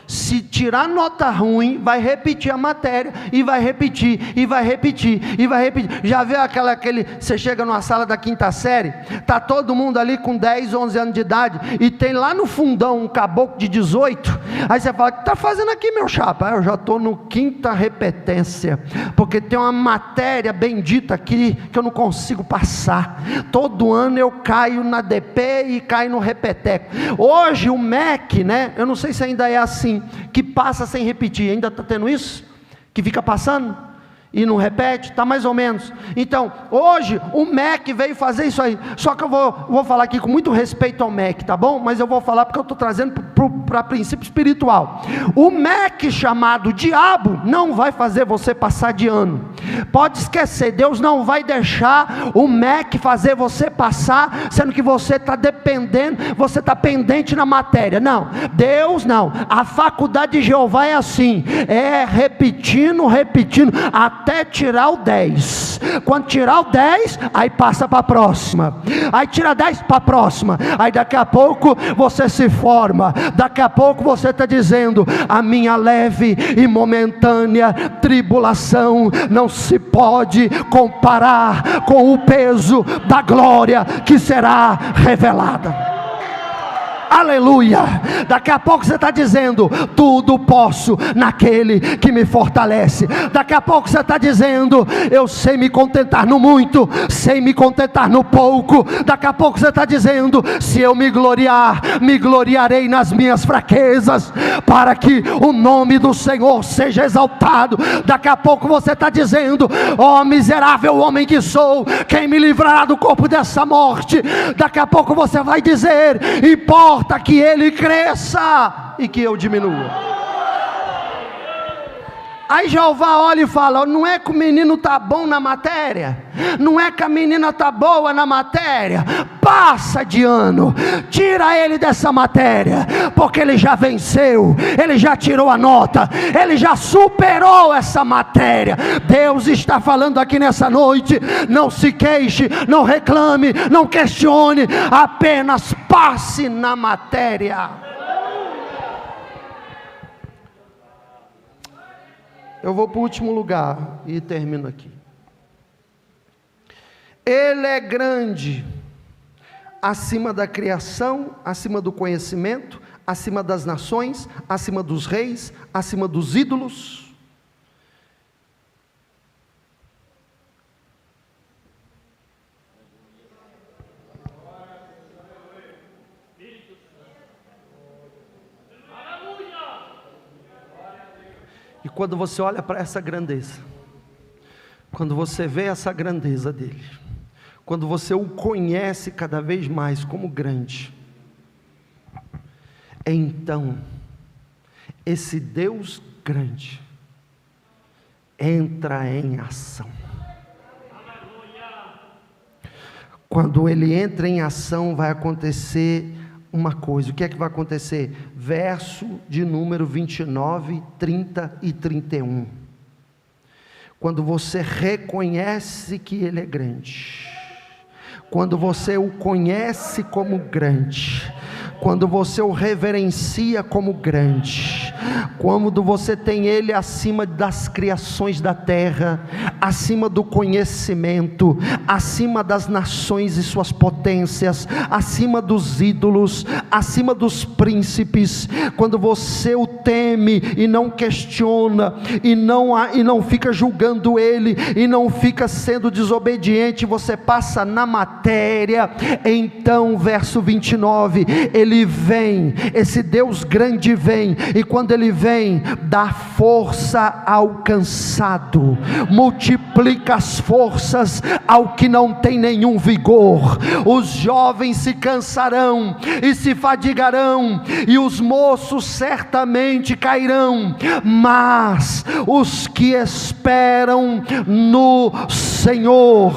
Se tirar nota ruim, vai repetir a matéria, e vai repetir, e vai repetir, e vai repetir. Já viu aquele, você chega numa sala da quinta série, está todo mundo ali com 10, 11 anos de idade, e tem lá no fundão um caboclo de 18, aí você fala: o que está fazendo aqui, meu chapa? Eu já estou no quinta repetência, porque tem uma matéria bendita aqui, que eu não consigo passar, todo ano eu caio na DP, e caio no repeteco. Hoje o MEC, né, eu não sei se ainda é assim, que passa sem repetir, ainda está tendo isso? Que fica passando e não repete? Está mais ou menos. Então, hoje o MEC veio fazer isso aí. Só que eu vou falar aqui com muito respeito ao MEC, tá bom? Mas eu vou falar porque eu estou trazendo para princípio espiritual. O MEC chamado diabo não vai fazer você passar de ano. Pode esquecer, Deus não vai deixar o MEC fazer você passar, sendo que você está dependendo, você está pendente na matéria. Não, Deus não. A faculdade de Jeová é assim, é repetindo, até tirar o 10. Quando tirar o 10, aí passa para a próxima, aí tira 10 para a próxima, aí daqui a pouco você se forma, daqui a pouco você está dizendo: a minha leve e momentânea tribulação não se pode comparar com o peso da glória que será revelada. Aleluia. Daqui a pouco você está dizendo: tudo posso naquele que me fortalece. Daqui a pouco você está dizendo: eu sei me contentar no muito, sei me contentar no pouco. Daqui a pouco você está dizendo: se eu me gloriar, me gloriarei nas minhas fraquezas, para que o nome do Senhor seja exaltado. Daqui a pouco você está dizendo: ó miserável homem que sou, quem me livrará do corpo dessa morte? Daqui a pouco você vai dizer: importa que ele cresça e que eu diminua. Aí Jeová olha e fala: não é que o menino está bom na matéria, não é que a menina está boa na matéria, passa de ano, tira ele dessa matéria, porque ele já venceu, ele já tirou a nota, ele já superou essa matéria. Deus está falando aqui nessa noite: não se queixe, não reclame, não questione, apenas passe na matéria. Eu vou para o último lugar e termino aqui. Ele é grande acima da criação, acima do conhecimento, acima das nações, acima dos reis, acima dos ídolos. E quando você olha para essa grandeza, quando você vê essa grandeza dele, quando você o conhece cada vez mais como grande, então esse Deus grande entra em ação. Quando ele entra em ação, vai acontecer uma coisa. O que é que vai acontecer? Verso de número 29, 30 e 31. Quando você reconhece que ele é grande, quando você o conhece como grande, quando você o reverencia como grande, quando você tem ele acima das criações da terra, acima do conhecimento, acima das nações e suas potências, acima dos ídolos, acima dos príncipes, quando você o teme e não questiona, e não fica julgando ele, e não fica sendo desobediente, você passa na matéria. Então verso 29, ele vem, esse Deus grande vem, e quando ele vem, dá força ao cansado, multiplica as forças ao que não tem nenhum vigor. Os jovens se cansarão e se fadigarão, e os moços certamente cairão, mas os que esperam no Senhor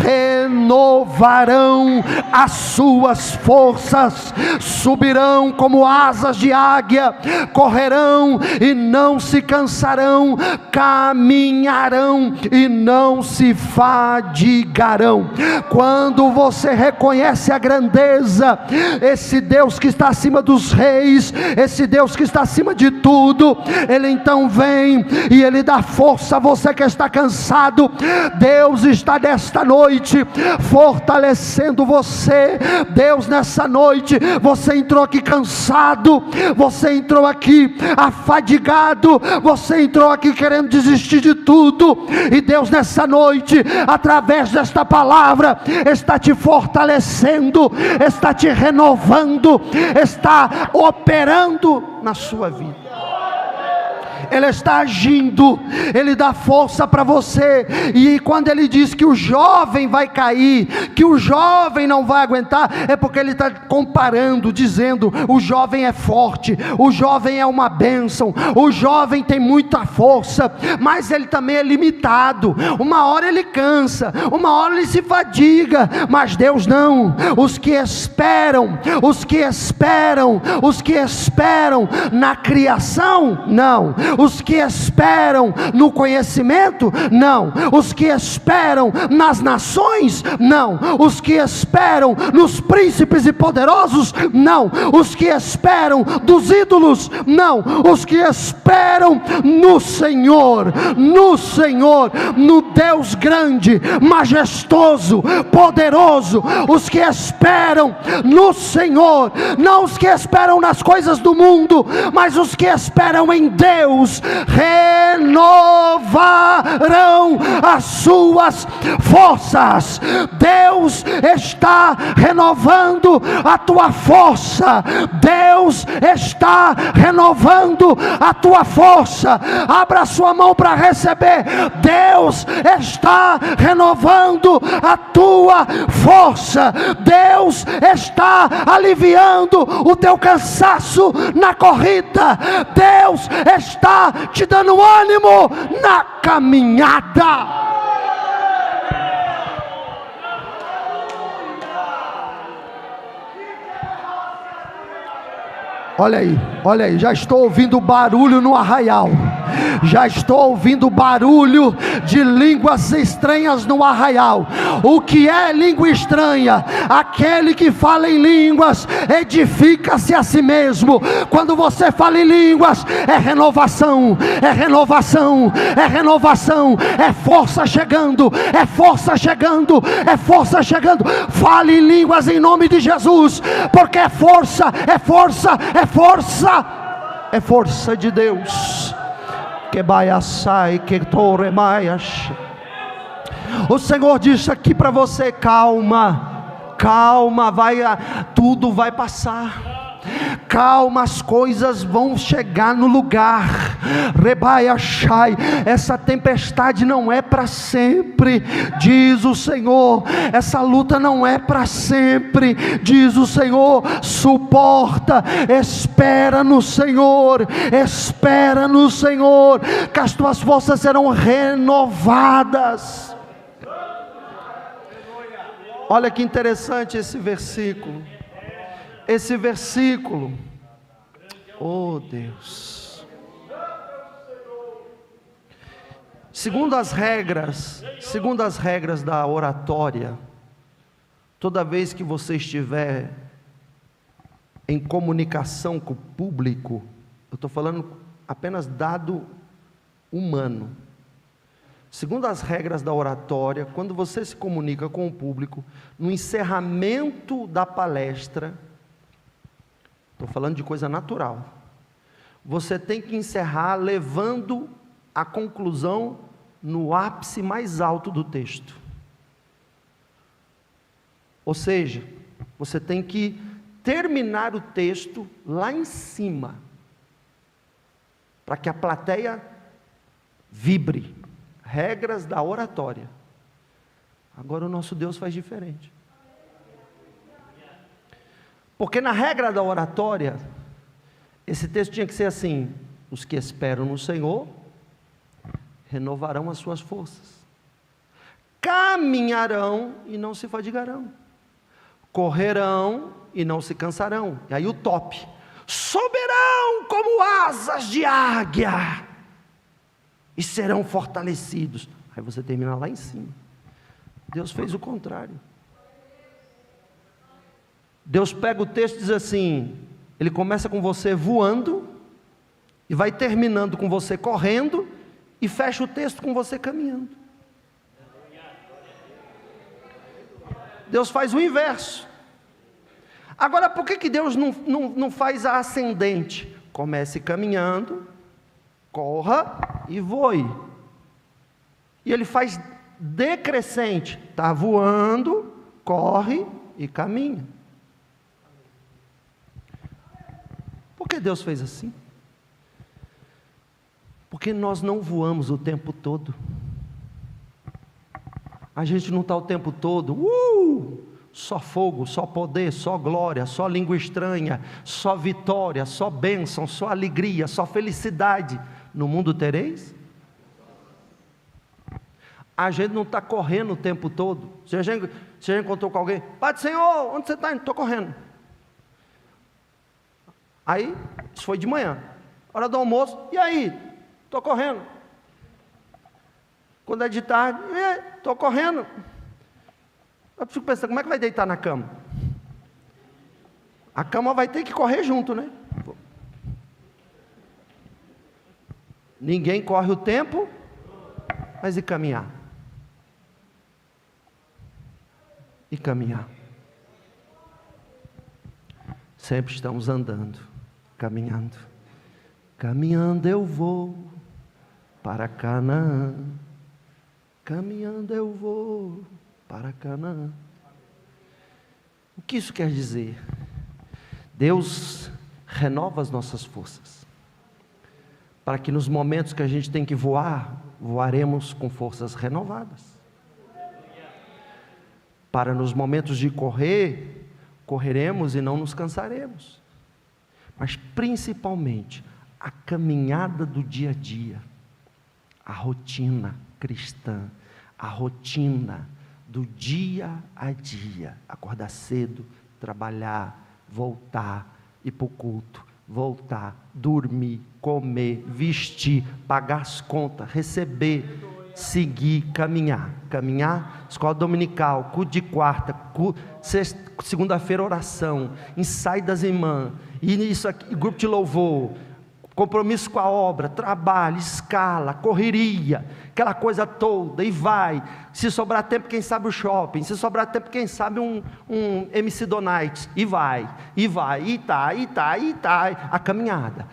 renovarão as suas forças, subirão como asas de águia, correrão e não se cansarão, caminharão e não se fadigarão. Quando você reconhece a grandeza, esse Deus que está acima dos reis, esse Deus que está acima de tudo, ele então vem e ele dá força a você que está cansado. Deus está nesta noite fortalecendo você. Deus, nessa noite, você entrou aqui cansado, você entrou aqui afadigado, você entrou aqui querendo desistir de tudo, e Deus nessa noite, através desta palavra, está te fortalecendo, está te renovando, está operando na sua vida. Ele está agindo, Ele dá força para você. E quando Ele diz que o jovem vai cair, que o jovem não vai aguentar, é porque Ele está comparando, dizendo: o jovem é forte, o jovem é uma bênção, o jovem tem muita força, mas ele também é limitado. Uma hora ele cansa, uma hora ele se fadiga, mas Deus não. Os que esperam na criação, não. Os que esperam no conhecimento, não. Os que esperam nas nações, não. Os que esperam nos príncipes e poderosos, não. Os que esperam dos ídolos, não. Os que esperam no Senhor, no Deus grande, majestoso, poderoso. Os que esperam no Senhor, não os que esperam nas coisas do mundo, mas os que esperam em Deus, renovarão as suas forças. Deus está renovando a tua força. Deus está renovando a tua força. Abra sua mão para receber. Deus está renovando a tua força. Deus está aliviando o teu cansaço na corrida. Deus está te dando ânimo na caminhada. Olha aí, já estou ouvindo barulho no arraial. Já estou ouvindo barulho de línguas estranhas no arraial. O que é língua estranha? Aquele que fala em línguas edifica-se a si mesmo. Quando você fala em línguas, é renovação, é renovação, é renovação, é força chegando, é força chegando, é força chegando. Fale em línguas em nome de Jesus, porque é força, é força, é força, é força de Deus. O Senhor disse aqui para você: calma, tudo vai passar. Calma, as coisas vão chegar no lugar. Essa tempestade não é para sempre, diz o Senhor. Essa luta não é para sempre, diz o Senhor. Suporta, espera no Senhor, que as tuas forças serão renovadas. Olha que interessante esse versículo. Oh Deus, segundo as regras da oratória, toda vez que você estiver em comunicação com o público, eu estou falando apenas dado humano, segundo as regras da oratória, quando você se comunica com o público, no encerramento da palestra, estou falando de coisa natural, você tem que encerrar levando a conclusão no ápice mais alto do texto. Ou seja, você tem que terminar o texto lá em cima, para que a plateia vibre. Regras da oratória. Agora o nosso Deus faz diferente. Porque na regra da oratória, esse texto tinha que ser assim: os que esperam no Senhor renovarão as suas forças, caminharão e não se fadigarão, correrão e não se cansarão. E aí o top: subirão como asas de águia e serão fortalecidos. Aí você termina lá em cima. Deus fez o contrário. Deus pega o texto e diz assim, ele começa com você voando, e vai terminando com você correndo, e fecha o texto com você caminhando. Deus faz o inverso. Agora, por que Deus não faz a ascendente? Comece caminhando, corra e voe. E ele faz decrescente, está voando, corre e caminha. Por que Deus fez assim? Porque nós não voamos o tempo todo. A gente não está o tempo todo, só fogo, só poder, só glória, só língua estranha, só vitória, só bênção, só alegria, só felicidade. No mundo tereis? A gente não está correndo o tempo todo. Você já encontrou com alguém? Pai do Senhor, onde você está indo? Estou correndo. Aí, isso foi de manhã, hora do almoço, e aí? Estou correndo. Quando é de tarde, estou correndo. Eu fico pensando, como é que vai deitar na cama? A cama vai ter que correr junto, né? Ninguém corre o tempo, mas e caminhar? E caminhar. Sempre estamos andando, caminhando. Caminhando eu vou para Canaã. Caminhando eu vou para Canaã. O que isso quer dizer? Deus renova as nossas forças, para que nos momentos que a gente tem que voar, voaremos com forças renovadas. Para nos momentos de correr, correremos e não nos cansaremos. Mas principalmente, a caminhada do dia a dia, a rotina cristã, a rotina do dia a dia, acordar cedo, trabalhar, voltar, ir para o culto, voltar, dormir, comer, vestir, pagar as contas, receber, seguir, caminhar, escola dominical, culto de quarta, segunda-feira oração, ensaio das irmãs, e isso aqui, grupo de louvor, compromisso com a obra, trabalho, escala, correria, aquela coisa toda, e vai. Se sobrar tempo, quem sabe o shopping, se sobrar tempo, quem sabe um MC Donite, e vai, e tá, a caminhada,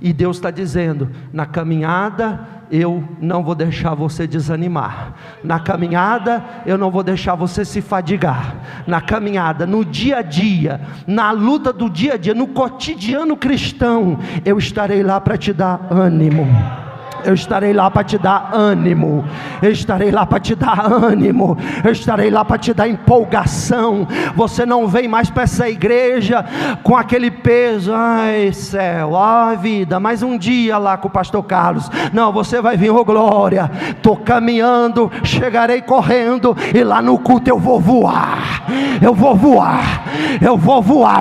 e Deus está dizendo, na caminhada, eu não vou deixar você desanimar, na caminhada, eu não vou deixar você se fadigar, na caminhada, no dia a dia, na luta do dia a dia, no cotidiano cristão, eu estarei lá para te dar ânimo. Eu estarei lá para te dar ânimo, eu estarei lá para te dar ânimo, eu estarei lá para te dar empolgação. Você não vem mais para essa igreja com aquele peso, ai céu, ai vida, mais um dia lá com o pastor Carlos. Não, você vai vir, glória, estou caminhando, chegarei correndo, e lá no culto eu vou voar,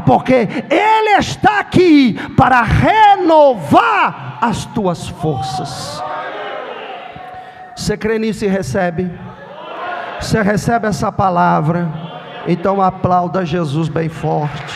porque Ele está aqui para renovar as tuas forças. Você crê nisso e recebe? Você recebe essa palavra? Então aplauda Jesus bem forte.